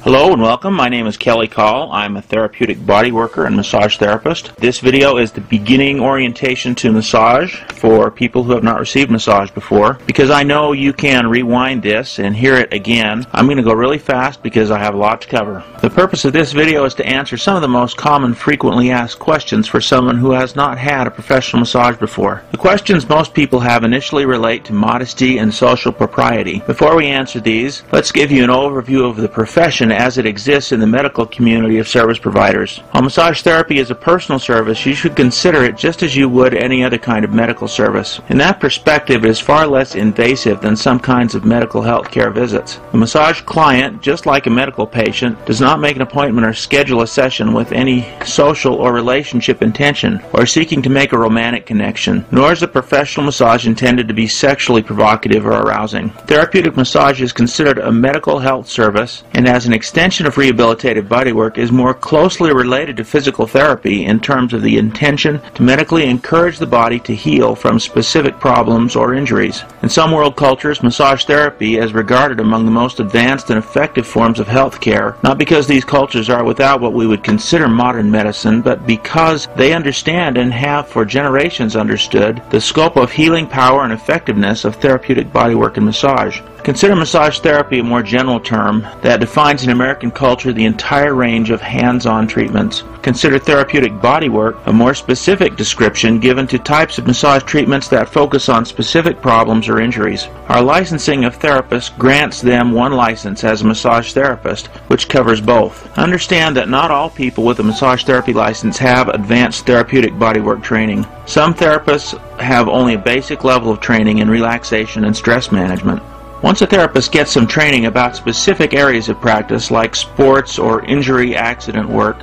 Hello and welcome. My name is Kelly Call. I'm a therapeutic body worker and massage therapist. This video is the beginning orientation to massage for people who have not received massage before. Because I know you can rewind this and hear it again, I'm going to go really fast because I have a lot to cover. The purpose of this video is to answer some of the most common frequently asked questions for someone who has not had a professional massage before. The questions most people have initially relate to modesty and social propriety. Before we answer these, let's give you an overview of the profession as it exists in the medical community of service providers. While massage therapy is a personal service, you should consider it just as you would any other kind of medical service. In that perspective, it is far less invasive than some kinds of medical health care visits. The massage client, just like a medical patient, does not make an appointment or schedule a session with any social or relationship intention or seeking to make a romantic connection, nor is a professional massage intended to be sexually provocative or arousing. Therapeutic massage is considered a medical health service, and as an extension of rehabilitative bodywork is more closely related to physical therapy in terms of the intention to medically encourage the body to heal from specific problems or injuries. In some world cultures, massage therapy is regarded among the most advanced and effective forms of health care, not because these cultures are without what we would consider modern medicine, but because they understand and have for generations understood the scope of healing power and effectiveness of therapeutic bodywork and massage. Consider massage therapy a more general term that defines in American culture the entire range of hands-on treatments. Consider therapeutic bodywork a more specific description given to types of massage treatments that focus on specific problems or injuries. Our licensing of therapists grants them one license as a massage therapist, which covers both. Understand that not all people with a massage therapy license have advanced therapeutic bodywork training. Some therapists have only a basic level of training in relaxation and stress management. Once a therapist gets some training about specific areas of practice like sports or injury accident work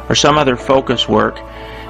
or some other focus work,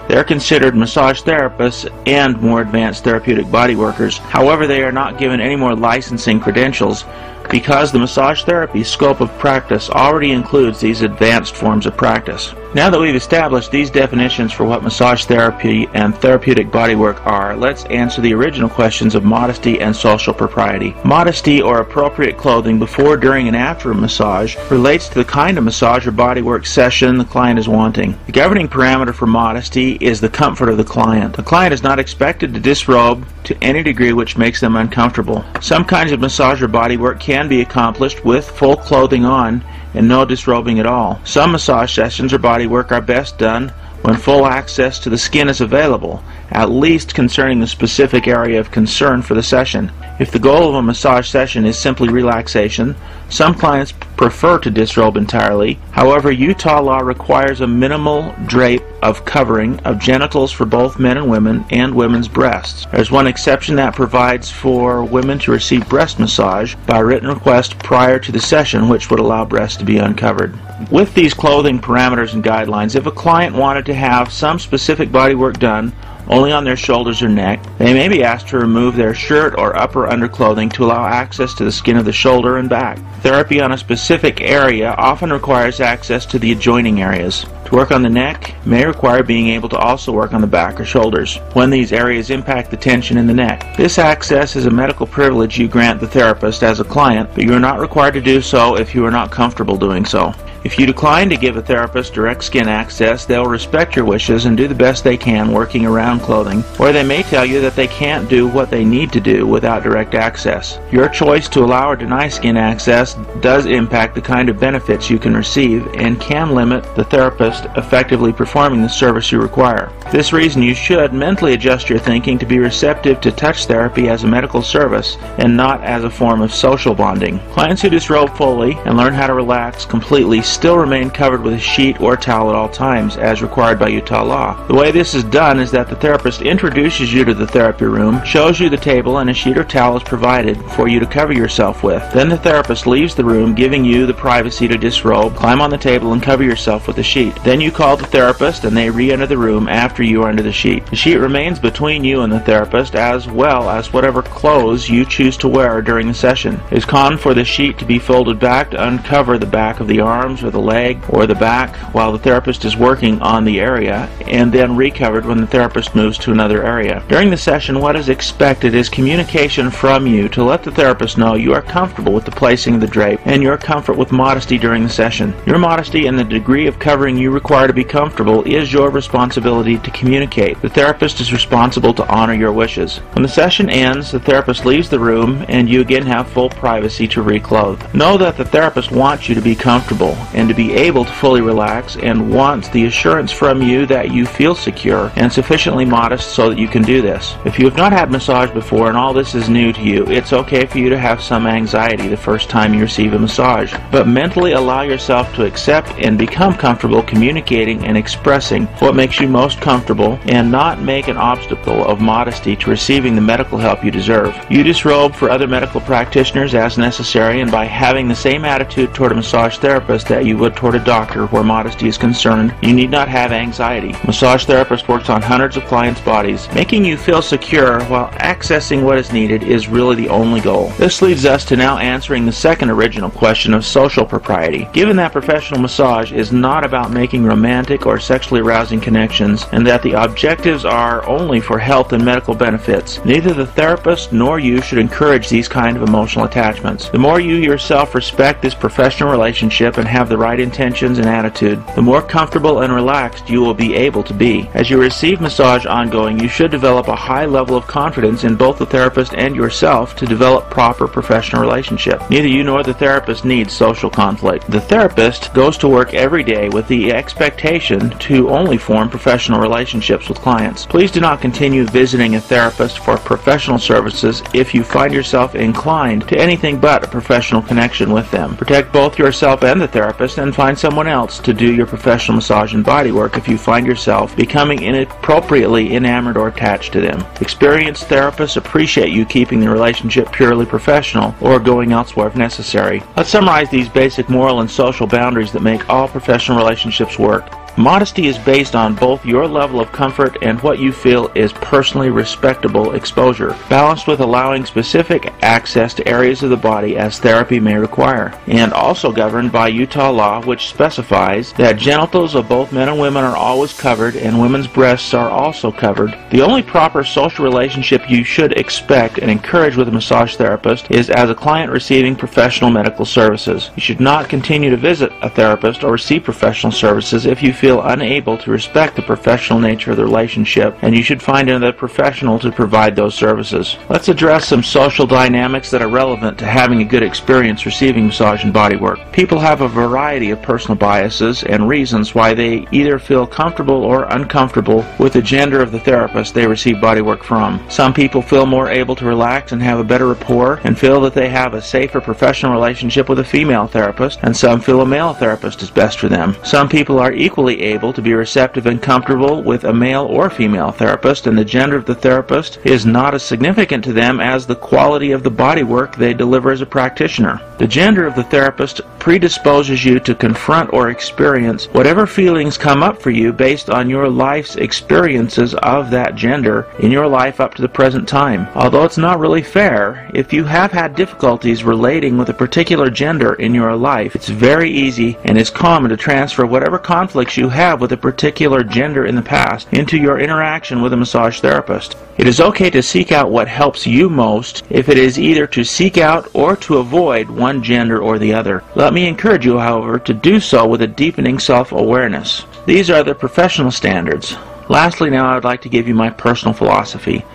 they're considered massage therapists and more advanced therapeutic body workers. However, they are not given any more licensing credentials because the massage therapy scope of practice already includes these advanced forms of practice. Now that we've established these definitions for what massage therapy and therapeutic bodywork are, let's answer the original questions of modesty and social propriety. Modesty, or appropriate clothing before, during, and after a massage, relates to the kind of massage or bodywork session the client is wanting. The governing parameter for modesty is the comfort of the client. The client is not expected to disrobe to any degree which makes them uncomfortable. Some kinds of massage or bodywork can be accomplished with full clothing on and no disrobing at all. Some massage sessions or bodywork are best done when full access to the skin is available, at least concerning the specific area of concern for the session. If the goal of a massage session is simply relaxation, some clients prefer to disrobe entirely. However, Utah law requires a minimal drape of covering of genitals for both men and women and women's breasts. There's one exception that provides for women to receive breast massage by written request prior to the session, which would allow breasts to be uncovered. With these clothing parameters and guidelines, if a client wanted to have some specific bodywork done only on their shoulders or neck, they may be asked to remove their shirt or upper underclothing to allow access to the skin of the shoulder and back. Therapy on a specific area often requires access to the adjoining areas. To work on the neck may require being able to also work on the back or shoulders when these areas impact the tension in the neck. This access is a medical privilege you grant the therapist as a client, but you are not required to do so if you are not comfortable doing so. If you decline to give a therapist direct skin access, they'll respect your wishes and do the best they can working around clothing, or they may tell you that they can't do what they need to do without direct access. Your choice to allow or deny skin access does impact the kind of benefits you can receive and can limit the therapist effectively performing the service you require. For this reason, you should mentally adjust your thinking to be receptive to touch therapy as a medical service and not as a form of social bonding. Clients who disrobe fully and learn how to relax completely still remain covered with a sheet or towel at all times, as required by Utah law. The way this is done is that the therapist introduces you to the therapy room, shows you the table, and a sheet or towel is provided for you to cover yourself with. Then the therapist leaves the room, giving you the privacy to disrobe, climb on the table, and cover yourself with the sheet. Then you call the therapist, and they re-enter the room after you are under the sheet. The sheet remains between you and the therapist, as well as whatever clothes you choose to wear during the session. It is common for the sheet to be folded back to uncover the back of the arms arms or the leg or the back while the therapist is working on the area, and then recovered when the therapist moves to another area. During the session, what is expected is communication from you to let the therapist know you are comfortable with the placing of the drape and your comfort with modesty during the session. Your modesty and the degree of covering you require to be comfortable is your responsibility to communicate. The therapist is responsible to honor your wishes. When the session ends, the therapist leaves the room and you again have full privacy to reclothe. Know that the therapist wants you to be comfortable and to be able to fully relax, and wants the assurance from you that you feel secure and sufficiently modest so that you can do this. If you have not had massage before and all this is new to you, it's okay for you to have some anxiety the first time you receive a massage, but mentally allow yourself to accept and become comfortable communicating and expressing what makes you most comfortable, and not make an obstacle of modesty to receiving the medical help you deserve. You disrobe for other medical practitioners as necessary, and by having the same attitude toward a massage therapist that you would toward a doctor where modesty is concerned, you need not have anxiety. Massage therapist works on hundreds of clients' bodies. Making you feel secure while accessing what is needed is really the only goal. This leads us to now answering the second original question of social propriety. Given that professional massage is not about making romantic or sexually arousing connections, and that the objectives are only for health and medical benefits, neither the therapist nor you should encourage these kind of emotional attachments. The more you yourself respect this professional relationship and have the right intentions and attitude, the more comfortable and relaxed you will be able to be. As you receive massage ongoing, you should develop a high level of confidence in both the therapist and yourself to develop proper professional relationship. Neither you nor the therapist needs social conflict. The therapist goes to work every day with the expectation to only form professional relationships with clients. Please do not continue visiting a therapist for professional services if you find yourself inclined to anything but a professional connection with them. Protect both yourself and the therapist, and find someone else to do your professional massage and body work if you find yourself becoming inappropriately enamored or attached to them. Experienced therapists appreciate you keeping the relationship purely professional or going elsewhere if necessary. Let's summarize these basic moral and social boundaries that make all professional relationships work. Modesty is based on both your level of comfort and what you feel is personally respectable exposure, balanced with allowing specific access to areas of the body as therapy may require, and also governed by Utah law, which specifies that genitals of both men and women are always covered and women's breasts are also covered. The only proper social relationship you should expect and encourage with a massage therapist is as a client receiving professional medical services. You should not continue to visit a therapist or receive professional services if you feel unable to respect the professional nature of the relationship, and you should find another professional to provide those services. Let's address some social dynamics that are relevant to having a good experience receiving massage and body work. People have a variety of personal biases and reasons why they either feel comfortable or uncomfortable with the gender of the therapist they receive body work from. Some people feel more able to relax and have a better rapport and feel that they have a safer professional relationship with a female therapist, and some feel a male therapist is best for them. Some people are equally able to be receptive and comfortable with a male or female therapist, and the gender of the therapist is not as significant to them as the quality of the body work they deliver as a practitioner. The gender of the therapist predisposes you to confront or experience whatever feelings come up for you based on your life's experiences of that gender in your life up to the present time. Although it's not really fair, if you have had difficulties relating with a particular gender in your life, it's very easy and is common to transfer whatever conflicts you have with a particular gender in the past into your interaction with a massage therapist. It is okay to seek out what helps you most if it is either to seek out or to avoid one gender or the other. Let me encourage you, however, to do so with a deepening self-awareness. These are the professional standards. Lastly, now I would like to give you my personal philosophy.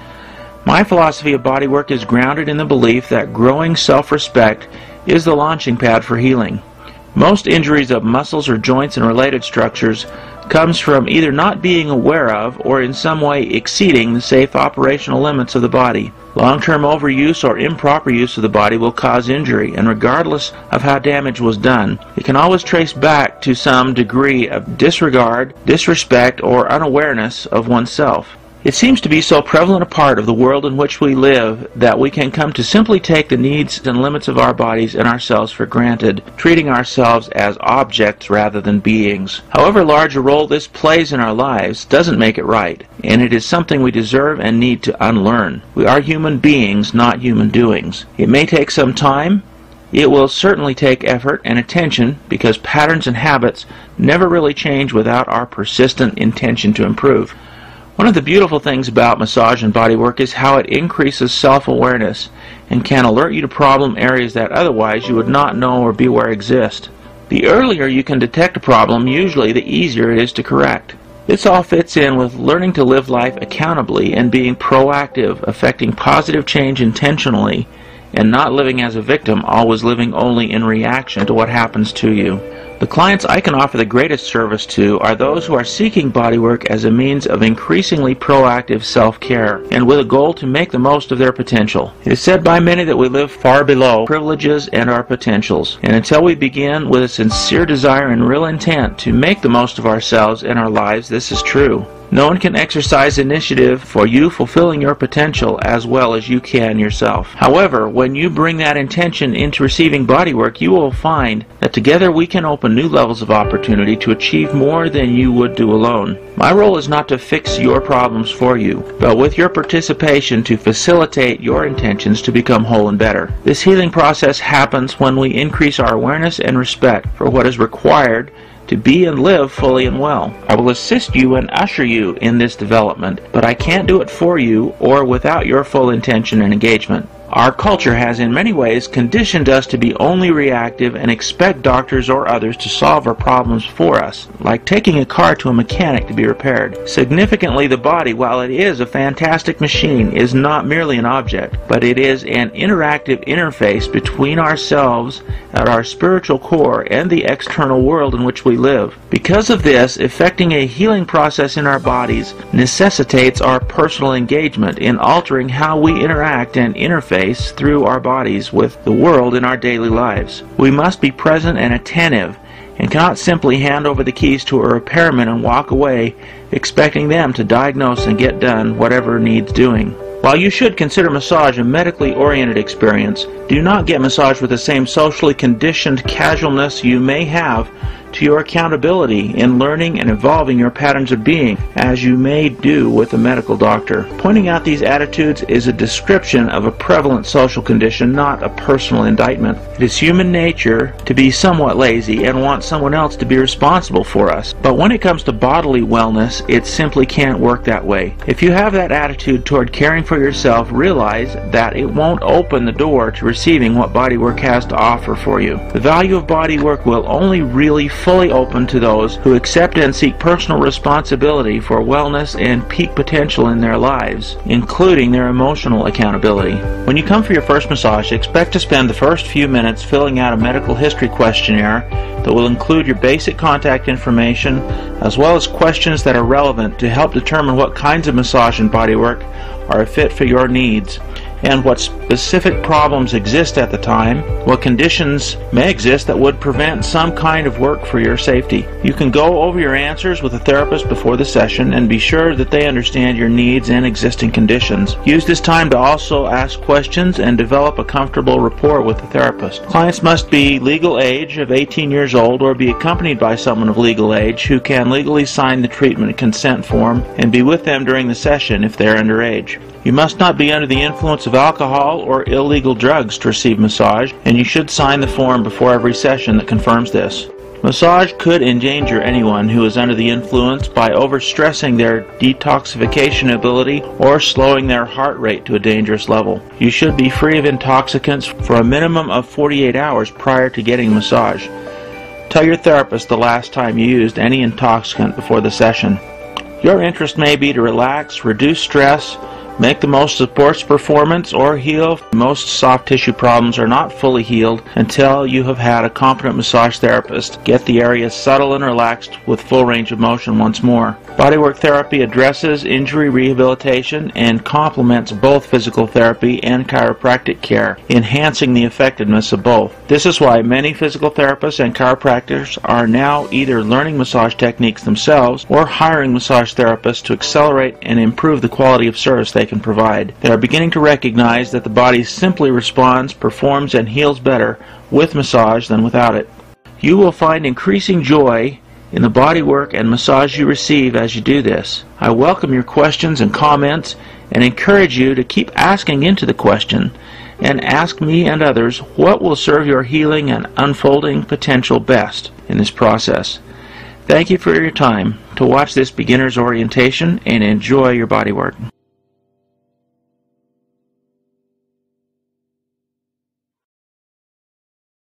My philosophy of bodywork is grounded in the belief that growing self-respect is the launching pad for healing. Most injuries of muscles or joints and related structures comes from either not being aware of or in some way exceeding the safe operational limits of the body. Long-term overuse or improper use of the body will cause injury, and regardless of how damage was done, it can always trace back to some degree of disregard, disrespect, or unawareness of oneself. It seems to be so prevalent a part of the world in which we live that we can come to simply take the needs and limits of our bodies and ourselves for granted, treating ourselves as objects rather than beings. However large a role this plays in our lives doesn't make it right, and it is something we deserve and need to unlearn. We are human beings, not human doings. It may take some time, It will certainly take effort and attention because patterns and habits never really change without our persistent intention to improve. One of the beautiful things about massage and bodywork is how it increases self-awareness and can alert you to problem areas that otherwise you would not know or be aware exist. The earlier you can detect a problem, usually the easier it is to correct. This all fits in with learning to live life accountably and being proactive, affecting positive change intentionally, and not living as a victim, always living only in reaction to what happens to you. The clients I can offer the greatest service to are those who are seeking bodywork as a means of increasingly proactive self-care and with a goal to make the most of their potential. It is said by many that we live far below privileges and our potentials, and until we begin with a sincere desire and real intent to make the most of ourselves and our lives, this is true. No one can exercise initiative for you fulfilling your potential as well as you can yourself. However, when you bring that intention into receiving bodywork, you will find that together we can open new levels of opportunity to achieve more than you would do alone. My role is not to fix your problems for you, but with your participation to facilitate your intentions to become whole and better. This healing process happens when we increase our awareness and respect for what is required to be and live fully and well. I will assist you and usher you in this development, but I can't do it for you or without your full intention and engagement. Our culture has in many ways conditioned us to be only reactive and expect doctors or others to solve our problems for us, like taking a car to a mechanic to be repaired. Significantly, the body, while it is a fantastic machine, is not merely an object, but it is an interactive interface between ourselves at our spiritual core and the external world in which we live. Because of this, effecting a healing process in our bodies necessitates our personal engagement in altering how we interact and interface through our bodies with the world in our daily lives. We must be present and attentive and cannot simply hand over the keys to a repairman and walk away expecting them to diagnose and get done whatever needs doing. While you should consider massage a medically oriented experience, do not get massage with the same socially conditioned casualness you may have to your accountability in learning and evolving your patterns of being, as you may do with a medical doctor. Pointing out these attitudes is a description of a prevalent social condition, not a personal indictment. It is human nature to be somewhat lazy and want someone else to be responsible for us. But when it comes to bodily wellness, it simply can't work that way. If you have that attitude toward caring for yourself, realize that it won't open the door to receiving what bodywork has to offer for you. The value of bodywork will only really fully open to those who accept and seek personal responsibility for wellness and peak potential in their lives, including their emotional accountability. When you come for your first massage, expect to spend the first few minutes filling out a medical history questionnaire that will include your basic contact information as well as questions that are relevant to help determine what kinds of massage and bodywork are a fit for your needs, and what specific problems exist at the time, what conditions may exist that would prevent some kind of work for your safety. You can go over your answers with a therapist before the session and be sure that they understand your needs and existing conditions. Use this time to also ask questions and develop a comfortable rapport with the therapist. Clients must be legal age of 18 years old or be accompanied by someone of legal age who can legally sign the treatment consent form and be with them during the session if they are underage. You must not be under the influence of alcohol or illegal drugs to receive massage, and you should sign the form before every session that confirms this. Massage could endanger anyone who is under the influence by overstressing their detoxification ability or slowing their heart rate to a dangerous level. You should be free of intoxicants for a minimum of 48 hours prior to getting massage. Tell your therapist the last time you used any intoxicant before the session. Your interest may be to relax, reduce stress, make the most of sports performance, or heal. Most soft tissue problems are not fully healed until you have had a competent massage therapist get the area settled and relaxed with full range of motion once more. Bodywork therapy addresses injury rehabilitation and complements both physical therapy and chiropractic care, enhancing the effectiveness of both. This is why many physical therapists and chiropractors are now either learning massage techniques themselves or hiring massage therapists to accelerate and improve the quality of service they can provide. They are beginning to recognize that the body simply responds, performs, and heals better with massage than without it. You will find increasing joy in the bodywork and massage you receive as you do this. I welcome your questions and comments and encourage you to keep asking into the question and ask me and others what will serve your healing and unfolding potential best in this process. Thank you for your time to watch this beginner's orientation and enjoy your bodywork.